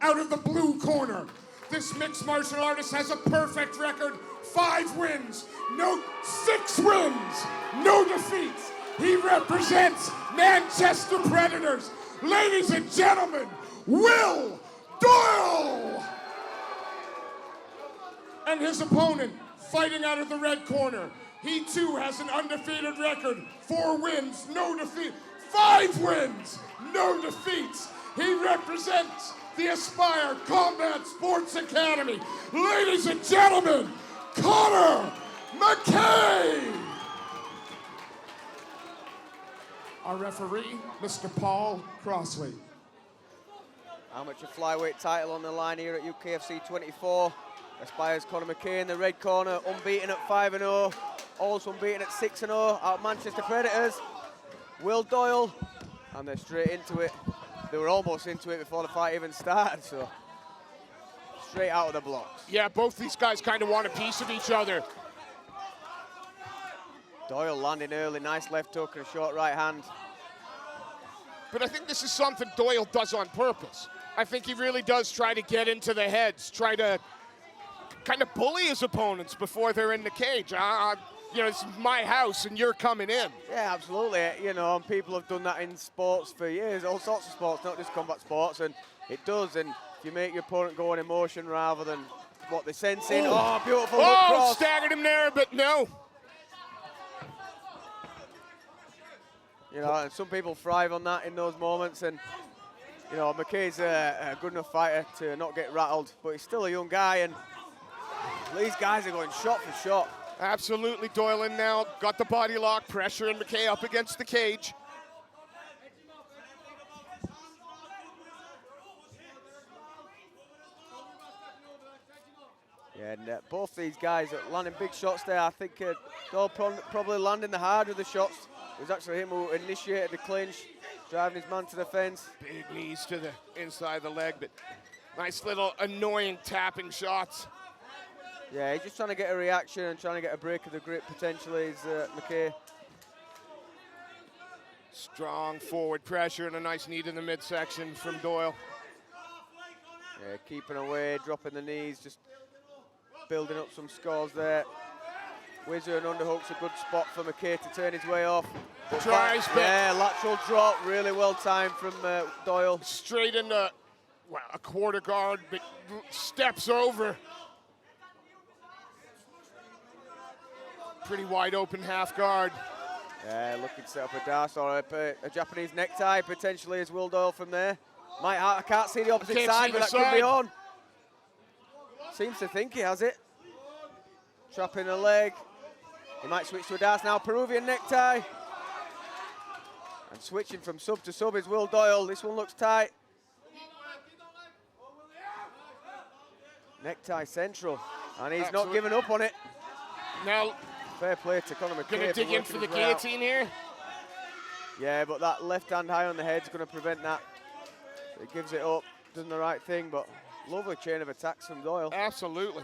out of the blue corner. This mixed martial artist has a perfect record. 5 wins, 6 wins, no defeats. He represents Manchester Predators. Ladies and gentlemen, Will Doyle! And his opponent, fighting out of the red corner. He too has an undefeated record. 4 wins, no defeat. 5 wins, no defeats. He represents the Aspire Combat Sports Academy. Ladies and gentlemen, Conor McKay! Our referee, Mr. Paul Crossley. Amateur flyweight title on the line here at UKFC 24. Aspire's Conor McKay in the red corner, unbeaten at 5-0. Also unbeaten at 6-0 out Manchester Predators. Will Doyle, and they're straight into it. They were almost into it before the fight even started, so straight out of the blocks. Yeah, both these guys kind of want a piece of each other. Doyle landing early, nice left hook and a short right hand. But I think this is something Doyle does on purpose. I think he really does try to get into the heads, try to kind of bully his opponents before they're in the cage. You know, this is my house and you're coming in. Yeah, absolutely. You know, and people have done that in sports for years, all sorts of sports, not just combat sports, and it does. And if you make your opponent go on emotion rather than what they're sensing, oh beautiful hook cross. Staggered him there, but no. You know, and some people thrive on that in those moments, and you know, McKay's a good enough fighter to not get rattled, but he's still a young guy, and these guys are going shot for shot. Absolutely, Doyle in now, got the body lock, pressure, and McKay up against the cage. Yeah, and both these guys are landing big shots there. I think Doyle probably landing the harder of the shots. It was actually him who initiated the clinch, driving his man to the fence. Big knees to the inside of the leg, but nice little annoying tapping shots. Yeah, he's just trying to get a reaction and trying to get a break of the grip potentially, is McKay. Strong forward pressure and a nice knee to the midsection from Doyle. Yeah, keeping away, dropping the knees, just building up some scores there. Whizzer and underhook's a good spot for McKay to turn his way off. Tries, yeah, lateral drop, really well timed from Doyle. Straight into a quarter guard, but steps over. Pretty wide open half guard. Yeah, looking to set up a dash or a Japanese necktie potentially as Will Doyle from there. I can't see the opposite side, but that could be on. Seems to think he has it. Trapping the leg. He might switch to a dash now. Peruvian necktie. And switching from sub to sub is Will Doyle. This one looks tight. Necktie central. And he's not giving up on it. Now, fair play to Conor McKay. Gonna dig in for the guillotine here. Yeah, but that left hand high on the head is going to prevent that. So he gives it up, doing the right thing, but lovely chain of attacks from Doyle. Absolutely.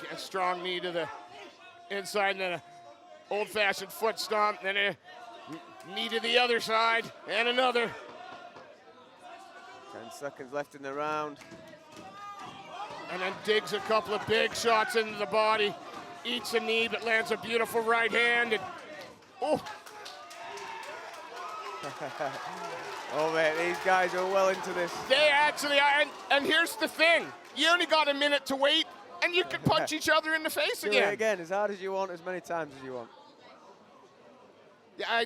Get a strong knee to the inside, and then an old-fashioned foot stomp, then a knee to the other side, and another. 10 seconds left in the round. And then digs a couple of big shots into the body. Eats a knee, but lands a beautiful right hand. And, oh. Oh, man, these guys are well into this. They actually are. And here's the thing. You only got a minute to wait, and you can punch each other in the face Do again. it again, as hard as you want, as many times as you want. Yeah,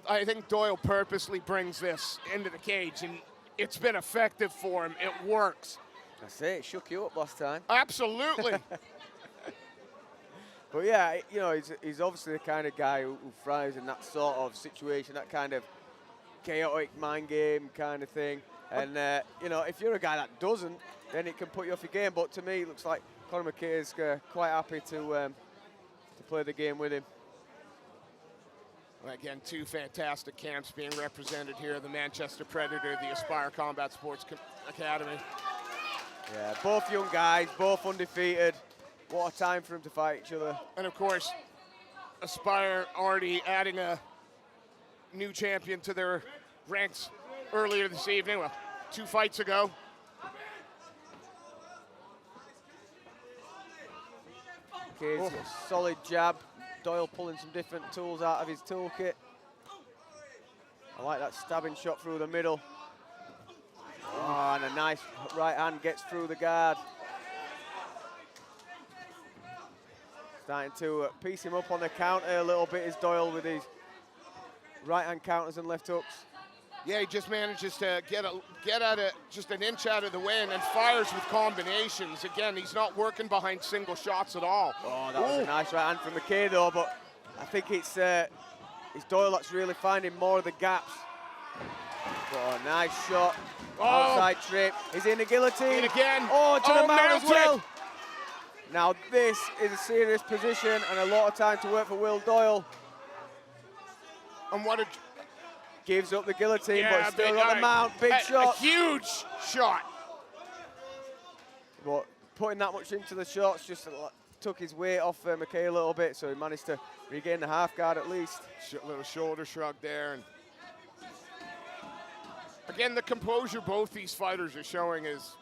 I think Doyle purposely brings this into the cage, and it's been effective for him. It works. That's it. It shook you up last time. Absolutely. But yeah, you know, he's obviously the kind of guy who thrives in that sort of situation, that kind of chaotic mind game kind of thing. And, you know, if you're a guy that doesn't, then it can put you off your game. But to me, it looks like Conor McKay is quite happy to play the game with him. Well, again, 2 fantastic camps being represented here, the Manchester Predator, the Aspire Combat Sports Academy. Yeah, both young guys, both undefeated. What a time for them to fight each other. And of course, Aspire already adding a new champion to their ranks earlier this evening. Well, 2 fights ago. McKay's got a solid jab. Doyle pulling some different tools out of his toolkit. I like that stabbing shot through the middle. Oh, and a nice right hand gets through the guard. Starting to piece him up on the counter a little bit is Doyle with his right hand counters and left hooks. Yeah, he just manages to get at it just an inch out of the way and then fires with combinations. Again, he's not working behind single shots at all. Oh, that was a nice right hand from McKay though, but I think it's Doyle that's really finding more of the gaps. Oh, nice shot. Outside trip. He's in the guillotine. And again. Oh, to the mount as well. Mounted. Now this is a serious position and a lot of time to work for Will Doyle. And what a... Gives up the guillotine, but still on the mount. Big shot. A huge shot. But putting that much into the shots just took his weight off McKay a little bit, so he managed to regain the half guard at least. Little shoulder shrug there. And again, the composure both these fighters are showing it's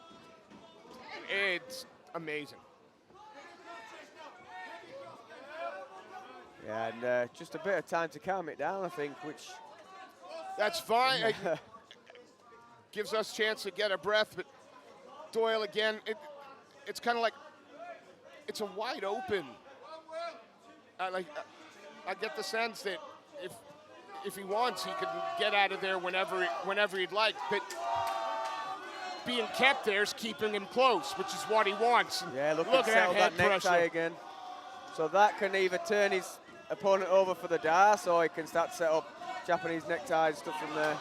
amazing. Yeah, and just a bit of time to calm it down, I think, which... That's fine. It gives us a chance to get a breath, but Doyle again, it's kind of like, it's a wide open. I get the sense that if he wants, he could get out of there whenever he'd like, but being kept there is keeping him close, which is what he wants. Yeah, look at that head necktie again. So that can either turn his opponent over for the DAS, or he can start to set up Japanese neckties, stuff from there.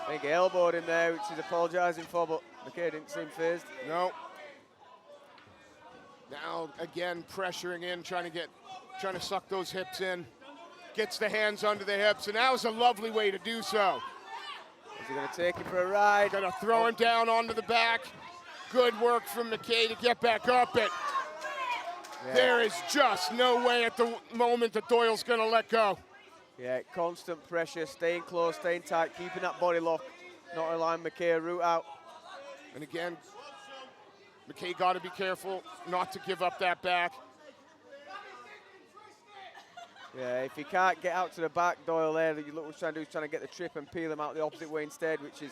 I think he elbowed him there, which he's apologising for, but McKay didn't seem phased. No. Now again pressuring in, trying to suck those hips in. Gets the hands under the hips, and that was a lovely way to do so. Is he going to take him for a ride? Gonna throw him down onto the back. Good work from McKay to get back up it. Yeah. There is just no way at the moment that Doyle's gonna let go. Yeah, constant pressure, staying close, staying tight, keeping that body lock, not allowing McKay a route out. And again, McKay got to be careful not to give up that back. Yeah, if he can't get out to the back, Doyle there, you look what he's trying to do is trying to get the trip and peel him out the opposite way instead, which is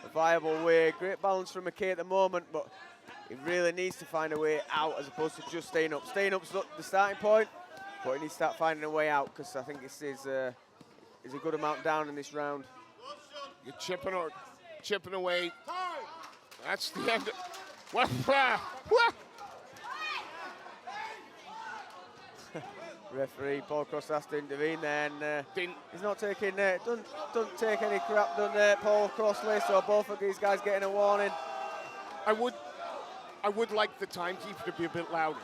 a viable way. Great balance from McKay at the moment, but he really needs to find a way out as opposed to just staying up. Staying up's the starting point, but he needs to start finding a way out because I think this is a good amount down in this round. You're chipping away. That's the end. Referee Paul Cross has to intervene there, and he's not taking don't take any crap done Paul Crossley, so both of these guys getting a warning. I would like the timekeeper to be a bit louder.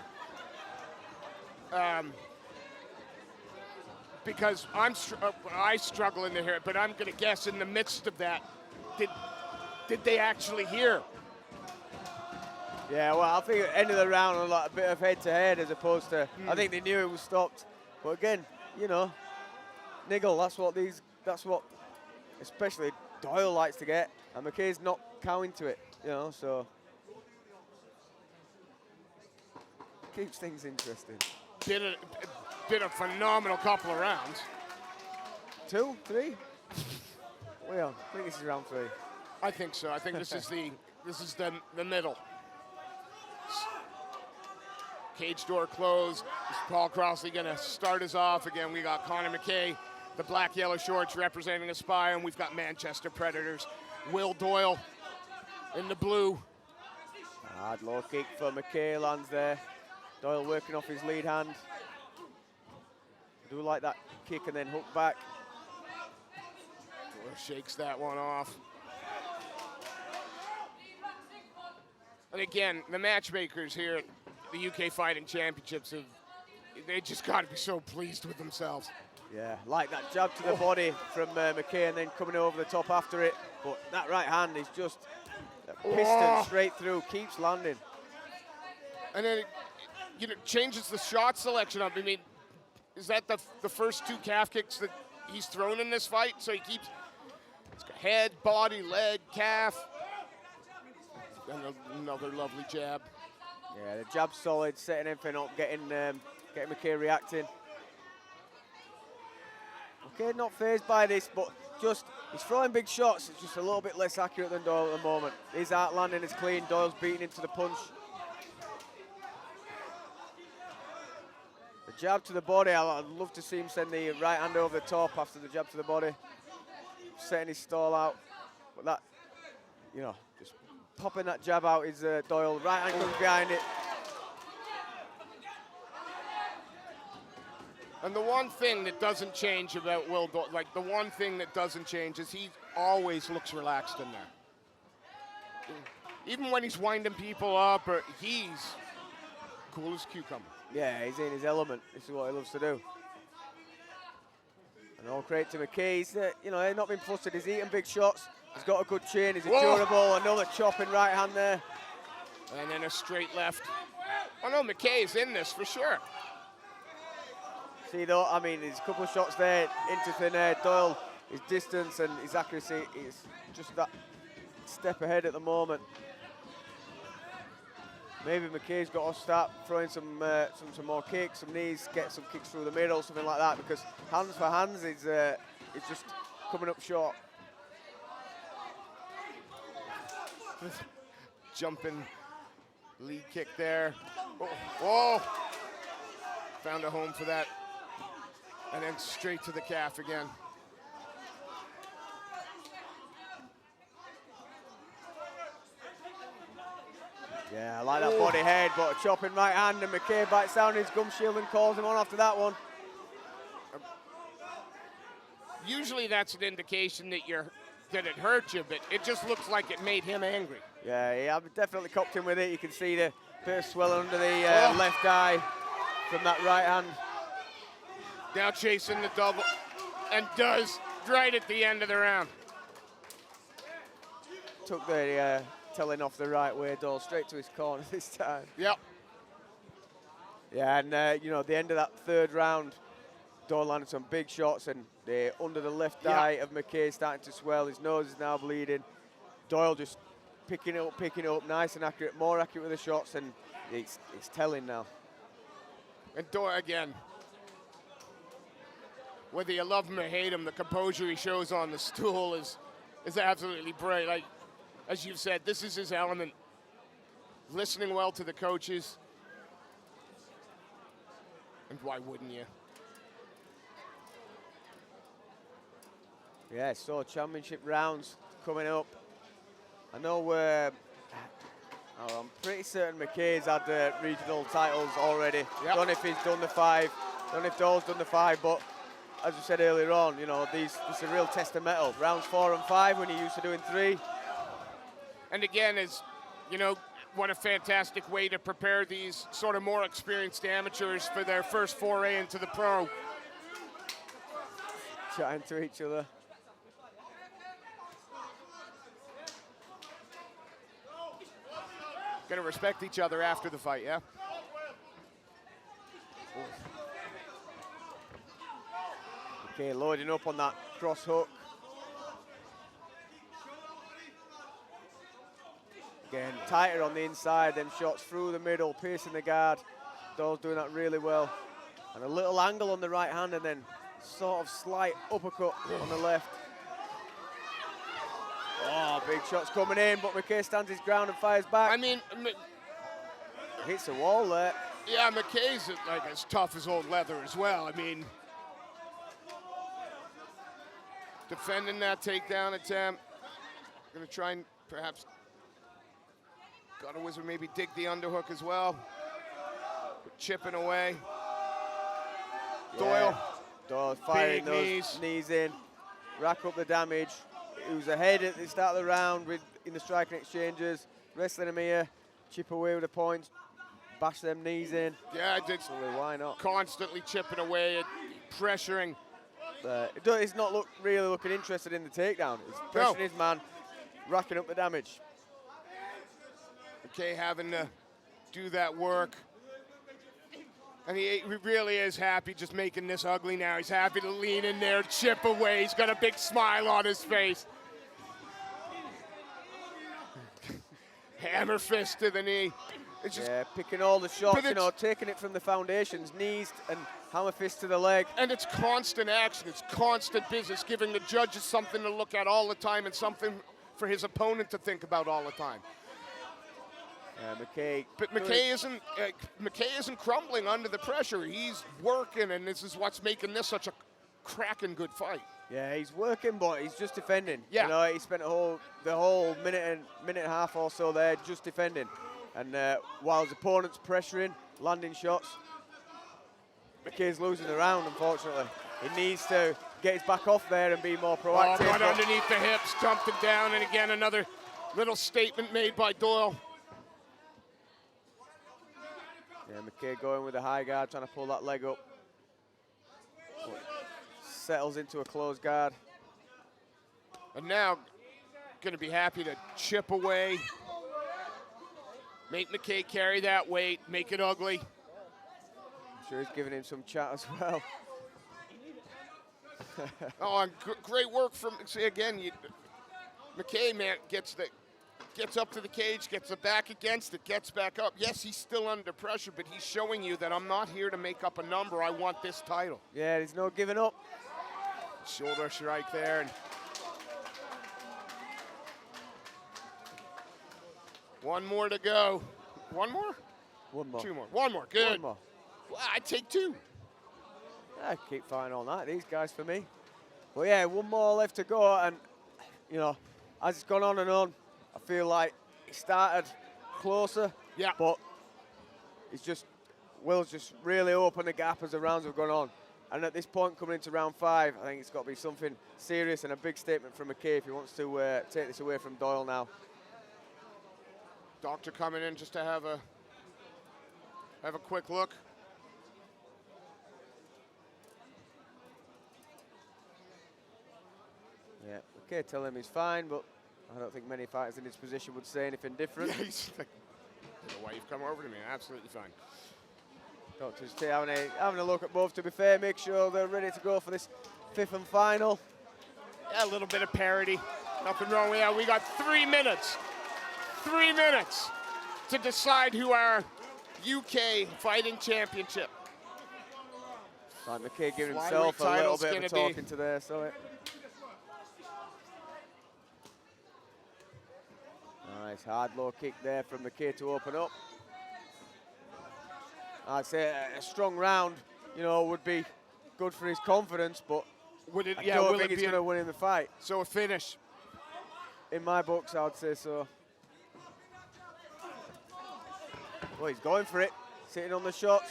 Because I struggle in the hear it, but I'm going to guess in the midst of that, did they actually hear? Yeah, well, I think at the end of the round, a bit of head-to-head as opposed to, I think they knew it was stopped. But again, you know, niggle, that's what especially Doyle likes to get, and McKay's not cowing to it, you know, so. Keeps things interesting. Been a phenomenal couple of rounds. 2, 3? Well, I think this is round 3. I think so. I think this is the middle. Cage door closed. Is Paul Crossley going to start us off? Again, we got Conor McKay, the black yellow shorts representing Aspire, and we've got Manchester Predators. Will Doyle in the blue. Hard low kick for McKay, lands there. Doyle working off his lead hand. Do like that kick and then hook back. Doyle shakes that one off. And again, the matchmakers here at the UK Fighting Championships, they just got to be so pleased with themselves. Yeah, like that jab to the body from McKay and then coming over the top after it. But that right hand is just piston straight through, keeps landing. And then it changes the shot selection up. I mean, is that the first 2 calf kicks that he's thrown in this fight? So he keeps head, body, leg, calf. And another lovely jab. Yeah, the jab's solid, setting everything up, getting McKay reacting. McKay not phased by this, but just, he's throwing big shots. It's just a little bit less accurate than Doyle at the moment. His out landing is clean. Doyle's beating into the punch. The jab to the body, I'd love to see him send the right hand over the top after the jab to the body. Setting his stall out. But that, you know, just popping that jab out is Doyle. Right hand comes behind it. And the one thing that doesn't change about Will Doyle, like the one thing that doesn't change is he always looks relaxed in there. Even when he's winding people up, or he's cool as cucumber. Yeah, he's in his element. This is what he loves to do. And all credit to McKay. He's, you know, he's not been flustered. He's eating big shots. He's got a good chin. He's durable. Another chopping right hand there. And then a straight left. Oh no, McKay is in this for sure. See though, I mean, there's a couple of shots there into thin air. Doyle, his distance and his accuracy is just that step ahead at the moment. Maybe McKay's got to start throwing some more kicks, some knees, get some kicks through the middle, something like that, because hands for hands is just coming up short. Jumping lead kick there. Oh, whoa! Found a home for that. And then straight to the calf again. Yeah, I like that body head, but a chopping right hand, and McKay bites down his gum shield and calls him on after that one. Usually that's an indication that it hurt you, but it just looks like it made him angry. Yeah, I've definitely copped him with it. You can see the bit of swelling under the left eye from that right hand. Now chasing the double, and does right at the end of the round. Took the telling off the right way, Doyle, straight to his corner this time. Yep. Yeah, and you know, at the end of that third round, Doyle landed some big shots, and under the left eye of McKay starting to swell. His nose is now bleeding. Doyle just picking it up, nice and accurate, more accurate with the shots, and it's telling now. And Doyle again. Whether you love him or hate him, the composure he shows on the stool is absolutely bright. Like, as you've said, this is his element. Listening well to the coaches. And why wouldn't you? Yeah, so championship rounds coming up. I know I'm pretty certain McKay's had regional titles already. Yep. Don't know if he's done the 5, don't know if Doyle's done the 5, but as we said earlier on, you know, this is a real test of metal. Rounds 4 and 5 when you're used to doing 3. And again, you know, what a fantastic way to prepare these sort of more experienced amateurs for their first foray into the pro. Chatting to each other. Gonna respect each other after the fight, yeah? Okay, loading up on that cross hook. Again, tighter on the inside, then shots through the middle, piercing the guard. Doyle's doing that really well. And a little angle on the right hand, and then sort of slight uppercut on the left. Oh, big shots coming in, but McKay stands his ground and fires back. I mean, hits the wall there. Yeah, McKay's like as tough as old leather as well. I mean, defending that takedown attempt. Gonna try and perhaps got a wizard maybe dig the underhook as well. But chipping away. Yeah. Doyle firing those knees in, rack up the damage. He was ahead at the start of the round in the striking exchanges, wrestling him here, chip away with the points, bash them knees in. Yeah, I did. Why not? Constantly chipping away, pressuring. He's not really looking interested in the takedown. He's pressuring his man, racking up the damage. Okay, having to do that work. And he really is happy just making this ugly now. He's happy to lean in there, chip away. He's got a big smile on his face. Hammer fist to the knee. It's just, picking all the shots, taking it from the foundations, knees and hammer fist to the leg. And it's constant action, it's constant business, giving the judges something to look at all the time and something for his opponent to think about all the time. McKay. But McKay isn't crumbling under the pressure. He's working, and this is what's making this such a cracking good fight. Yeah, he's working, but he's just defending. Yeah. He spent the whole minute and a half or so there just defending. And while his opponent's pressuring, landing shots, McKay's losing the round, unfortunately. He needs to get his back off there and be more proactive. Oh, right underneath the hips, jumped him down, and again, another little statement made by Doyle. Yeah, McKay going with a high guard, trying to pull that leg up. Settles into a closed guard. And now, going to be happy to chip away. Make McKay carry that weight, make it ugly. I'm sure he's giving him some chat as well. Oh, and great work from, see again, McKay, man, gets up to the cage, gets the back against it, gets back up. Yes, he's still under pressure, but he's showing you that I'm not here to make up a number. I want this title. Yeah, there's no giving up. Shoulder strike there. And one more to go. One more? One more. Two more. One more. Good. One more. Well, I'd take two. I keep fighting all night, these guys, for me. Well, yeah, one more left to go, and, as it's gone on and on, I feel like it started closer, but Will's just really opened the gap as the rounds have gone on. And at this point, coming into round 5, I think it's got to be something serious and a big statement from McKay if he wants to take this away from Doyle now. Doctor coming in just to have a quick look. Yeah, okay, tell him he's fine, but I don't think many fighters in his position would say anything different. Yeah, he's like, I don't know why you've come over to me. Absolutely fine. Doctor's having a look at both, to be fair, make sure they're ready to go for this 5th and final. Yeah, a little bit of parity. Nothing wrong with that. We got 3 minutes. 3 minutes to decide who our UK fighting championship. Like McKay giving himself a little bit of a talking to there, so nice hard low kick there from McKay to open up. I'd say a strong round, would be good for his confidence, but I don't think he's going to win in the fight. So a finish. In my books, I would say so. Well, he's going for it, sitting on the shots.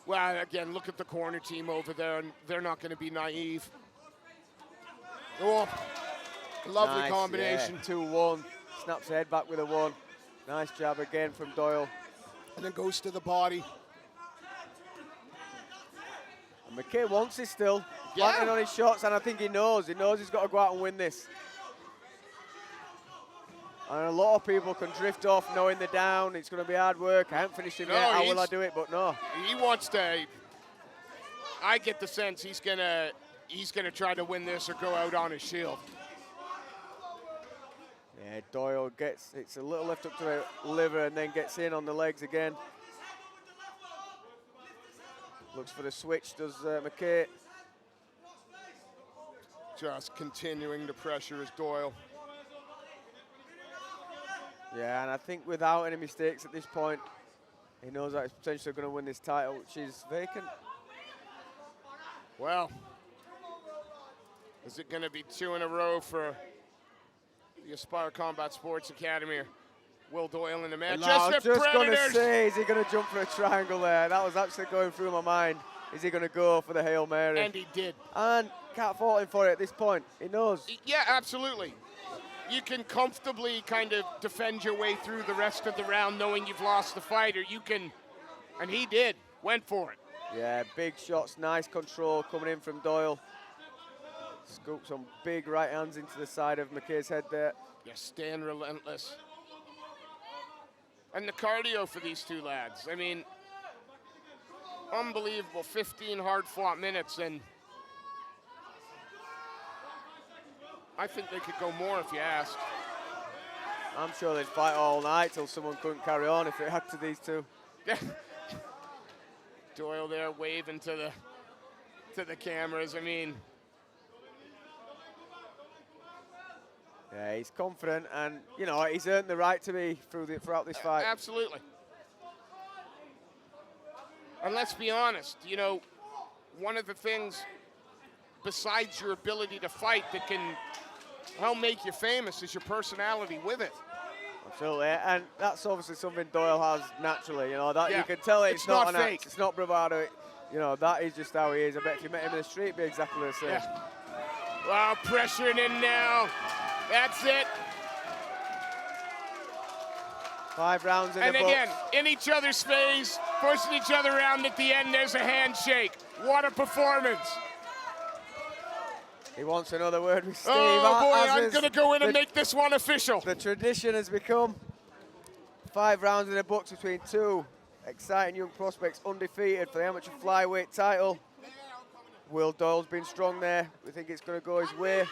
Well, again, look at the corner team over there, and they're not going to be naive. Oh, lovely nice, combination. Yeah. 2-1, snaps the head back with a 1. Nice jab again from Doyle. And then goes to the body. And McKay wants it still, planting on his shots, and I think he knows he's got to go out and win this. And a lot of people can drift off knowing they're down. It's going to be hard work. I haven't finished him yet. How will I do it? But no. He wants to. I get the sense he's gonna try to win this or go out on his shield. Yeah, Doyle it's a little lift up to the liver and then gets in on the legs again. Looks for the switch, does McKay. Just continuing to pressure is Doyle. Yeah, and I think without any mistakes at this point, he knows that he's potentially going to win this title, which is vacant. Well, is it going to be 2 in a row for the Aspire Combat Sports Academy? Or Will Doyle in the match? No, I was just going to say, is he going to jump for a triangle there? That was actually going through my mind. Is he going to go for the Hail Mary? And he did. And can't fault him for it at this point. He knows. Yeah, absolutely. You can comfortably kind of defend your way through the rest of the round knowing you've lost the fight, or you can, and he did, went for it. Yeah, big shots, nice control coming in from Doyle. Scoop some big right hands into the side of McKay's head there. Yeah, staying relentless. And the cardio for these two lads. I mean, unbelievable, 15 hard-fought minutes, and I think they could go more if you asked. I'm sure they'd fight all night till someone couldn't carry on if it had to these two. Doyle there waving to the cameras. I mean, yeah, he's confident, and you know he's earned the right to be throughout this fight. Absolutely. And let's be honest, you know, one of the things besides your ability to fight that can help make you famous is your personality with it. Absolutely, and that's obviously something Doyle has naturally. You know that Yeah. you can tell it's not an fake. act, it's not bravado. You know that is just how he is. I bet if you met him in the street, it'd be exactly the same. Yeah. Wow, pressuring in now. That's it. 5 rounds in the And books. again, in each other's face, pushing each other around. At the end, there's a handshake. What a performance. He wants another word with Steve. Oh boy, as I'm is going to go in and make this one official. The tradition has become 5 rounds in the books between two exciting young prospects, undefeated for the amateur flyweight title. Will Doyle's been strong there. We think it's going to go his way.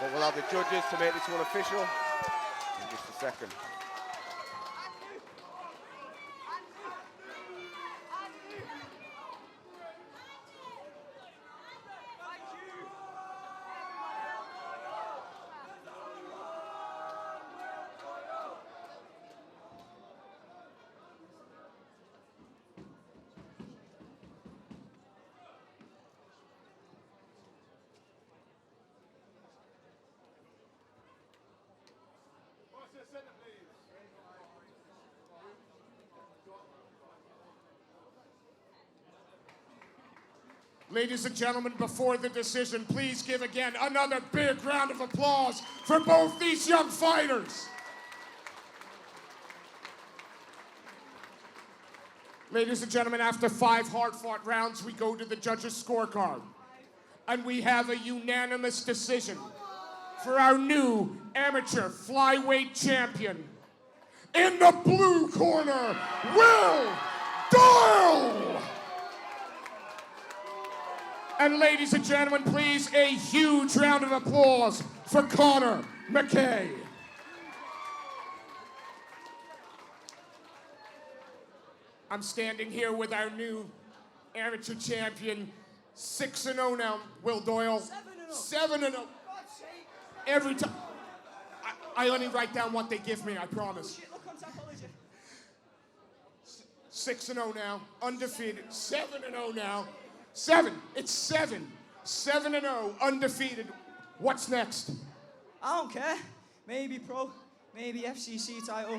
But we'll have the judges to make this one official in just a second. Ladies and gentlemen, before the decision, please give again another big round of applause for both these young fighters. Ladies and gentlemen, after 5 hard-fought rounds, we go to the judges' scorecard. And we have a unanimous decision for our new amateur flyweight champion. In the blue corner, Will Doyle! And ladies and gentlemen, please, a huge round of applause for Conor McKay. I'm standing here with our new amateur champion, 6-0 now, Will Doyle. 7-0. Every time. I only write down what they give me, I promise. 6-0 now, undefeated. 7-0 now. 7. It's 7. 7-0, undefeated. What's next? I don't care. Maybe pro, maybe FCC title.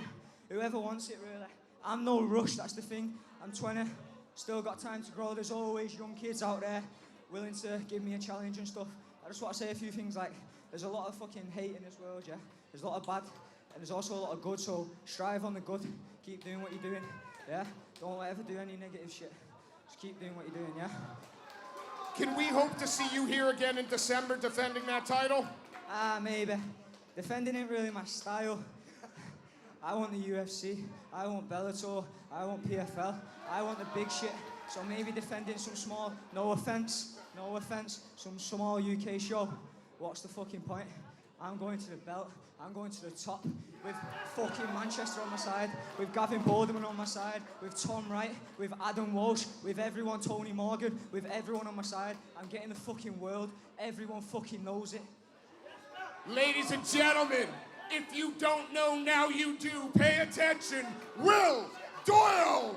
Whoever wants it, really. I'm no rush, that's the thing. I'm 20, still got time to grow. There's always young kids out there willing to give me a challenge and stuff. I just want to say a few things like, there's a lot of fucking hate in this world, yeah? There's a lot of bad, and there's also a lot of good, so strive on the good. Keep doing what you're doing, yeah? Don't ever do any negative shit. Just keep doing what you're doing, yeah? Can we hope to see you here again in December defending that title? Maybe. Defending ain't really my style. I want the UFC, I want Bellator, I want PFL, I want the big shit. So maybe defending some small, no offense, some small UK show. What's the fucking point? I'm going to the belt, I'm going to the top with fucking Manchester on my side, with Gavin Borderman on my side, with Tom Wright, with Adam Walsh, with everyone, Tony Morgan, with everyone on my side. I'm getting the fucking world, everyone fucking knows it. Ladies and gentlemen, if you don't know, now you do. Pay attention. Will Doyle!